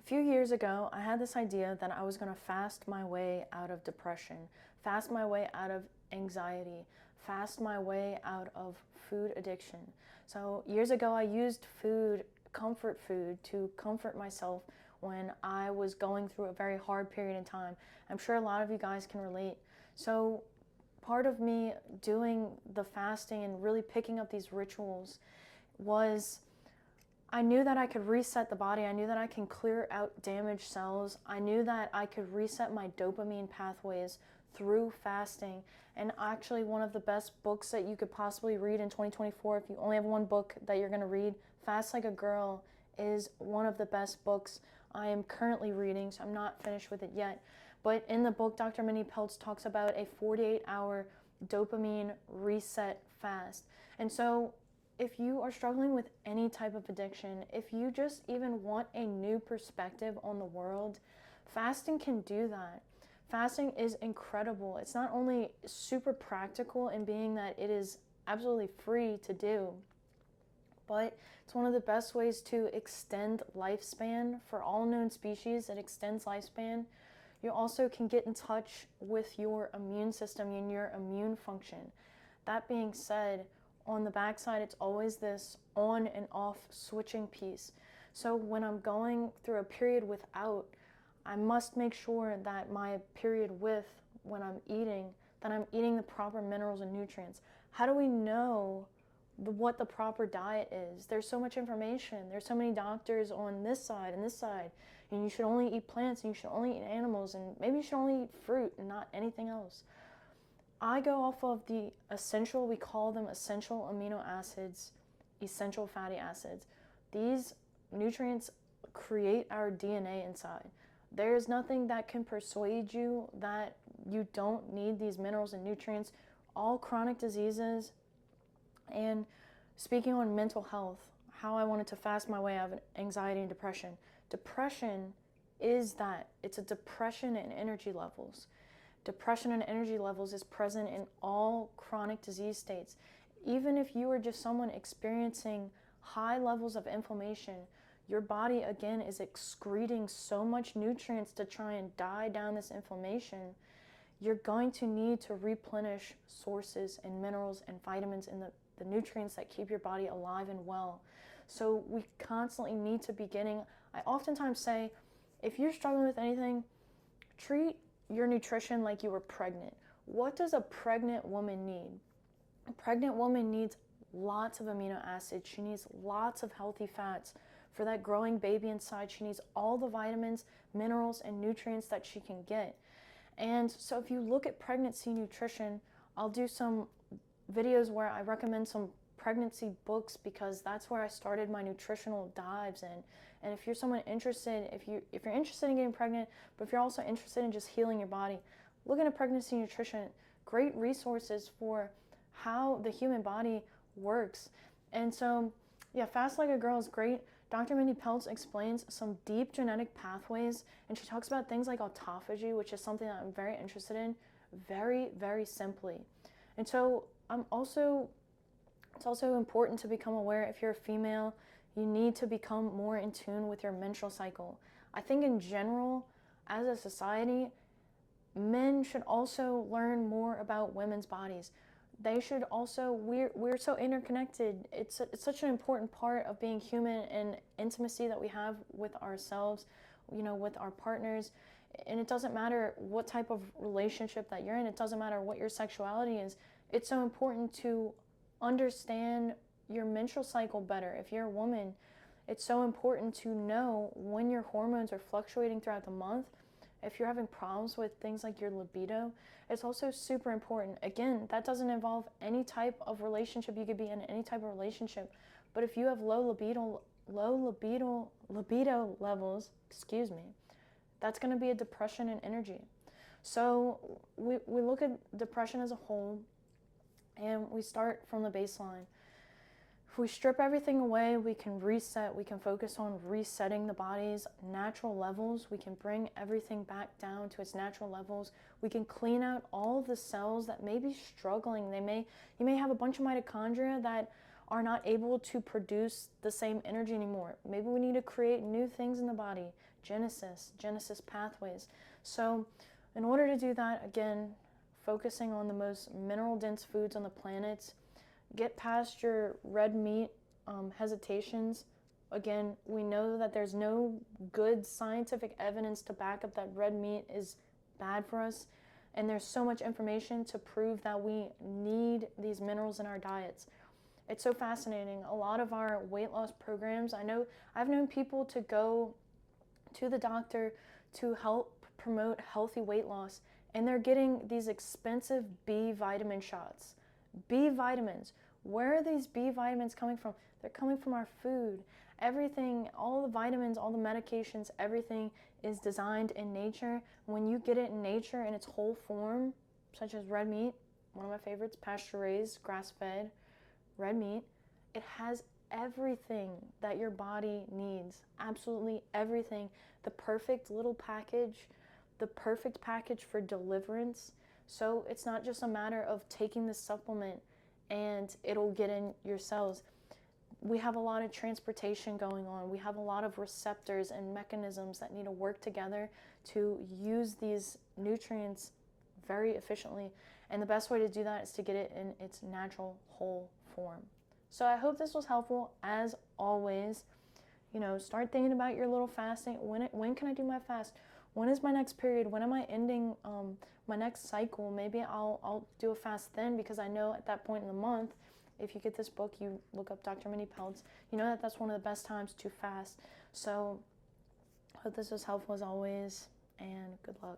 few years ago, I had this idea that I was going to fast my way out of depression, fast my way out of anxiety, fast my way out of food addiction. So, years ago, I used food, comfort food, to comfort myself when I was going through a very hard period in time. I'm sure a lot of you guys can relate. So, part of me doing the fasting and really picking up these rituals was I knew that I could reset the body. I knew that I can clear out damaged cells. I knew that I could reset my dopamine pathways through fasting. And actually, one of the best books that you could possibly read in 2024, if you only have one book that you're going to read, Fast Like a Girl is one of the best books I am currently reading, so I'm not finished with it yet. But in the book, Dr. Mindy Pelz talks about a 48-hour dopamine reset fast. And so if you are struggling with any type of addiction, if you just even want a new perspective on the world, fasting can do that. Fasting is incredible. It's not only super practical in being that it is absolutely free to do, but it's one of the best ways to extend lifespan. For all known species, it extends lifespan. You also can get in touch with your immune system and your immune function. That being said, on the backside, it's always this on and off switching piece. So when I'm going through a period without, I must make sure that my period with, when I'm eating, that I'm eating the proper minerals and nutrients. How do we know what the proper diet is? There's so much information. There's so many doctors on this side and this side. And you should only eat plants and you should only eat animals and maybe you should only eat fruit and not anything else. I go off of the essential, we call them essential amino acids, essential fatty acids. These nutrients create our DNA inside. There is nothing that can persuade you that you don't need these minerals and nutrients. All chronic diseases, and speaking on mental health, how I wanted to fast my way out of anxiety and depression. Depression is that. It's a depression in energy levels. Depression and energy levels is present in all chronic disease states. Even if you are just someone experiencing high levels of inflammation, your body again is excreting so much nutrients to try and die down this inflammation. You're going to need to replenish sources and minerals and vitamins and the nutrients that keep your body alive and well. So we constantly need to be getting, I oftentimes say, if you're struggling with anything, treat your nutrition like you were pregnant. What does a pregnant woman need? A pregnant woman needs lots of amino acids. She needs lots of healthy fats. For that growing baby inside, she needs all the vitamins, minerals, and nutrients that she can get. And so if you look at pregnancy nutrition, I'll do some videos where I recommend some pregnancy books because that's where I started my nutritional dives in. And if you're someone interested, if you're interested in getting pregnant, but if you're also interested in just healing your body, look into pregnancy nutrition. Great resources for how the human body works. And so, yeah, Fast Like a Girl is great. Dr. Mindy Pelz explains some deep genetic pathways, and she talks about things like autophagy, which is something that I'm very interested in, very, very simply. And so it's also important to become aware, if you're a female, you need to become more in tune with your menstrual cycle. I think in general, as a society, men should also learn more about women's bodies. They should also, we're so interconnected. It's such an important part of being human and intimacy that we have with ourselves, with our partners. And it doesn't matter what type of relationship that you're in. It doesn't matter what your sexuality is. It's so important to understand your menstrual cycle better. If you're a woman, it's so important to know when your hormones are fluctuating throughout the month. If you're having problems with things like your libido, it's also super important. Again, that doesn't involve any type of relationship. You could be in any type of relationship, but if you have low libido levels, that's going to be a depression in energy. So we look at depression as a whole, and we start from the baseline. If we strip everything away, we can reset. We can focus on resetting the body's natural levels. We can bring everything back down to its natural levels. We can clean out all the cells that may be struggling. You may have a bunch of mitochondria that are not able to produce the same energy anymore. Maybe we need to create new things in the body, Genesis pathways. So in order to do that, again, focusing on the most mineral dense foods on the planet, get past your red meat hesitations. Again, we know that there's no good scientific evidence to back up that red meat is bad for us. And there's so much information to prove that we need these minerals in our diets. It's so fascinating. A lot of our weight loss programs, I've known people to go to the doctor to help promote healthy weight loss, and they're getting these expensive B vitamin shots. B vitamins. Where are these B vitamins coming from? They're coming from our food. Everything, all the vitamins, all the medications, everything is designed in nature. When you get it in nature in its whole form, such as red meat, one of my favorites, pasture-raised, grass-fed red meat, it has everything that your body needs, absolutely everything. The perfect little package, the perfect package for deliverance. So it's not just a matter of taking this supplement and it'll get in your cells. We have a lot of transportation going on. We have a lot of receptors and mechanisms that need to work together to use these nutrients very efficiently. And the best way to do that is to get it in its natural whole form. So I hope this was helpful. As always, start thinking about your little fasting. When can I do my fast? When is my next period? When am I ending my next cycle? Maybe I'll do a fast then, because I know at that point in the month, if you get this book, you look up Dr. Mindy Pelz, you know that that's one of the best times to fast. So I hope this was helpful as always, and good luck.